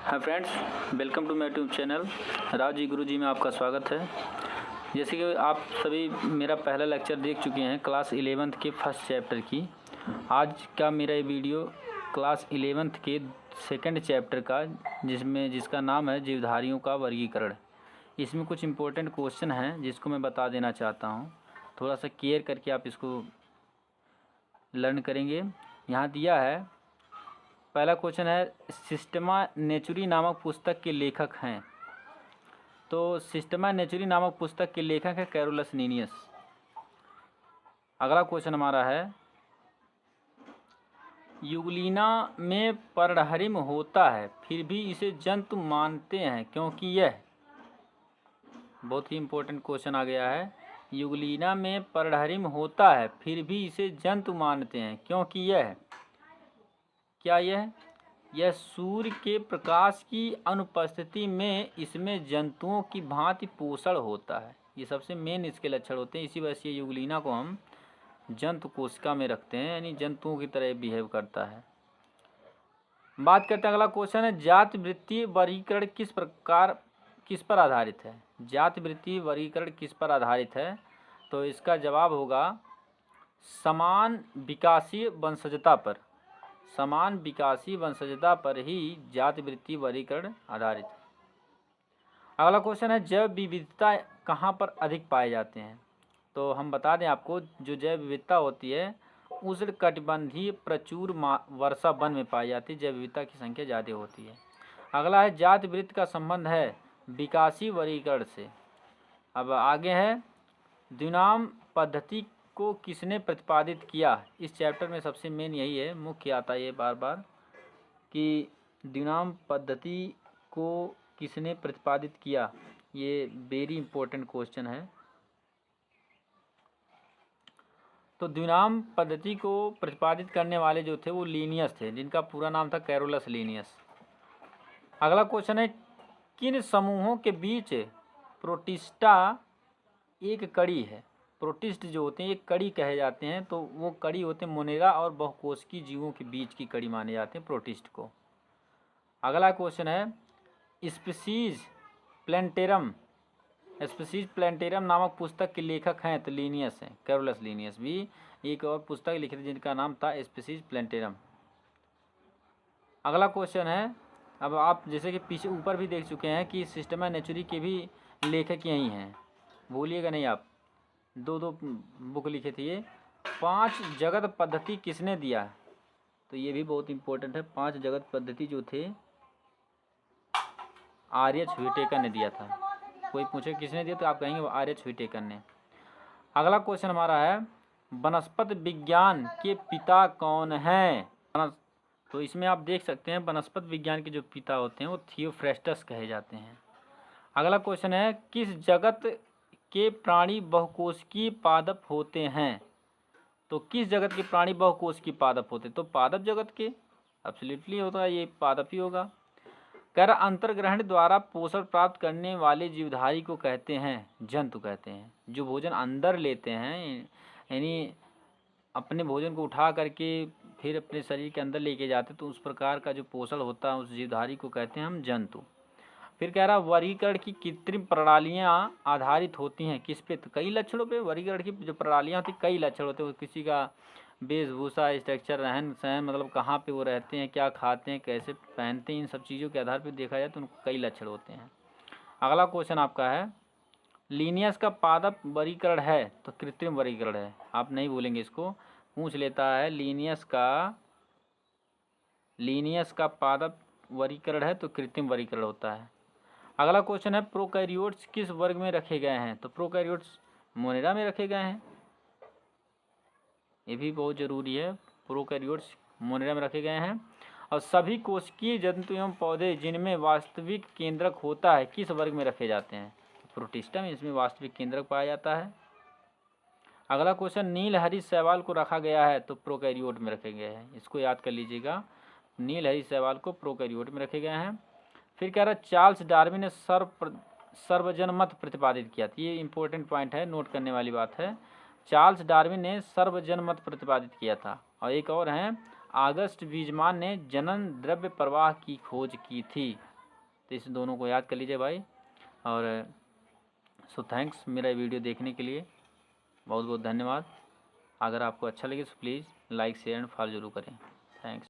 Hi friends, welcome to my YouTube channel Rao ji Guru ji में आपका स्वागत है। जैसे कि आप सभी मेरा पहला लेक्चर देख चुके हैं क्लास 11th के फर्स्ट चैप्टर की। आज का मेरा ये वीडियो क्लास 11th के सेकंड चैप्टर का जिसका नाम है जीवधारियों का वर्गीकरण। इसमें कुछ इम्पोर्टेंट क्वेश्चन हैं जिसको मैं बता देना चाहता हूँ। थोड़ा सा केयर करके आप इसको लर्न करेंगे। यहाँ दिया है, पहला क्वेश्चन है सिस्टमा नेचुरी नामक पुस्तक के लेखक हैं। तो सिस्टमा नेचुरी नामक पुस्तक के लेखक है कैरोलस लीनियस। अगला क्वेश्चन हमारा है यूग्लिना में पर्णहरिम होता है फिर भी इसे जंतु मानते हैं क्योंकि यह, बहुत ही इम्पोर्टेंट क्वेश्चन आ गया है। यूग्लिना में पर्णहरिम होता है फिर भी इसे जंतु मानते हैं क्योंकि यह, क्या यह सूर्य के प्रकाश की अनुपस्थिति में इसमें जंतुओं की भांति पोषण होता है। ये सबसे मेन इसके लक्षण होते हैं। इसी वजह से यूग्लिना को हम जंतु कोशिका में रखते हैं, यानी जंतुओं की तरह बिहेव करता है। बात करते हैं, अगला क्वेश्चन है जाति वृत्तीय वर्गीकरण किस पर आधारित है। जाति वृत्तीय वर्गीकरण किस पर आधारित है? तो इसका जवाब होगा समान विकासीय वंशजता पर। समान विकासीय वंशजता पर ही जाति वृत्तीय वर्गीकरण आधारित है। अगला क्वेश्चन है जैव विविधता कहाँ पर अधिक पाए जाते हैं। तो हम बता दें आपको, जो जैव विविधता होती है उष्णकटिबंधीय प्रचुर वर्षा वन में पाई जाती है, जैव विविधता की संख्या ज़्यादा होती है। अगला है जाति वृत्त का संबंध है विकासीय वर्गीकरण से। अब आगे है द्विनाम पद्धति को किसने प्रतिपादित किया। इस चैप्टर में सबसे मेन यही है, मुख्य आता है ये बार बार कि द्विनाम पद्धति को किसने प्रतिपादित किया। ये वेरी इंपॉर्टेंट क्वेश्चन है। तो द्विनाम पद्धति को प्रतिपादित करने वाले जो थे वो लीनियस थे, जिनका पूरा नाम था कैरोलस लीनियस। अगला क्वेश्चन है किन समूहों के बीच प्रोटिस्टा एक कड़ी है। प्रोटिस्ट जो होते हैं एक कड़ी कहे जाते हैं, तो वो कड़ी होते हैं मोनेरा और बहुकोशिकीय जीवों के बीच की कड़ी माने जाते हैं प्रोटिस्ट को। अगला क्वेश्चन है स्पीसीज प्लेंटेरम नामक पुस्तक के लेखक हैं। तो लीनियस हैं, कैरोलस लीनियस। भी एक और पुस्तक लिखी थी जिनका नाम था स्पीसीज प्लेंटेरम। अगला क्वेश्चन है, अब आप जैसे कि पीछे ऊपर भी देख चुके हैं कि सिस्टमा नेचुरी के भी लेखक यही हैं, भूलिएगा नहीं आप। दो बुक लिखे थे ये। 5 जगत पद्धति किसने दिया। तो ये भी बहुत इंपॉर्टेंट है। 5 जगत पद्धति जो थे आर्यच व्हिटेकर ने दिया था। कोई पूछे किसने दिया तो आप कहेंगे आर्यच व्हिटेकर ने। अगला क्वेश्चन हमारा है वनस्पति विज्ञान के पिता कौन हैं। तो इसमें आप देख सकते हैं वनस्पति विज्ञान के जो पिता होते हैं वो थियोफ्रेस्टस कहे जाते हैं। अगला क्वेश्चन है किस जगत के प्राणी बहुकोशिकीय पादप होते हैं। तो किस जगत के प्राणी बहुकोशिकीय पादप होते हैं। तो पादप जगत के, एब्सोल्युटली होता है, ये पादप ही होगा। कह रहा अंतर्ग्रहण द्वारा पोषण प्राप्त करने वाले जीवधारी को कहते हैं जंतु कहते हैं। जो भोजन अंदर लेते हैं, यानी अपने भोजन को उठा करके फिर अपने शरीर के अंदर लेके जाते, तो उस प्रकार का जो पोषण होता है उस जीवधारी को कहते हैं हम जंतु। फिर कह रहा वर्गीकरण की कृत्रिम प्रणालियाँ आधारित होती हैं किस पे। तो कई लक्षणों पे वर्गीकरण की जो प्रणालियाँ होती कई लक्षण होते हैं। किसी का वेशभूषा, स्ट्रक्चर, रहन सहन, मतलब कहाँ पे वो रहते हैं, क्या खाते हैं, कैसे पहनते हैं, इन सब चीज़ों के आधार पर देखा जाए तो उनको कई लक्षण होते हैं। अगला क्वेश्चन आपका है लीनियस का पादप वर्गीकरण है। तो कृत्रिम वर्गीकरण है, आप नहीं बोलेंगे इसको, पूछ लेता है लीनियस का पादप वर्गीकरण है तो कृत्रिम वर्गीकरण होता है। अगला क्वेश्चन है प्रोकैरियोट्स किस वर्ग में रखे गए हैं। तो प्रोकैरियोट्स मोनेरा में रखे गए हैं, ये भी बहुत जरूरी है। प्रोकैरियोट्स मोनेरा में रखे गए हैं। और सभी कोशिकीय जंतु एवं पौधे जिनमें वास्तविक केंद्रक होता है किस वर्ग में रखे जाते हैं। प्रोटिस्टा में इसमें वास्तविक केंद्रक पाया जाता है। अगला क्वेश्चन नीलहरी शैवाल को रखा गया है। तो प्रोकैरियोट में रखे गए हैं, इसको याद कर लीजिएगा, नीलहरी शैवाल को प्रोकैरियोट में रखे गए हैं। फिर कह रहा चार्ल्स डार्विन ने सर्वजनमत प्रतिपादित किया। ये इंपॉर्टेंट पॉइंट है, नोट करने वाली बात है। चार्ल्स डार्विन ने सर्वजनमत प्रतिपादित किया था। और एक और है ऑगस्ट वीजमान ने जनन द्रव्य प्रवाह की खोज की थी। तो इस दोनों को याद कर लीजिए भाई। और सो थैंक्स मेरा वीडियो देखने के लिए, बहुत बहुत धन्यवाद। अगर आपको अच्छा लगे तो please like share and follow जरूर करें। थैंक्स।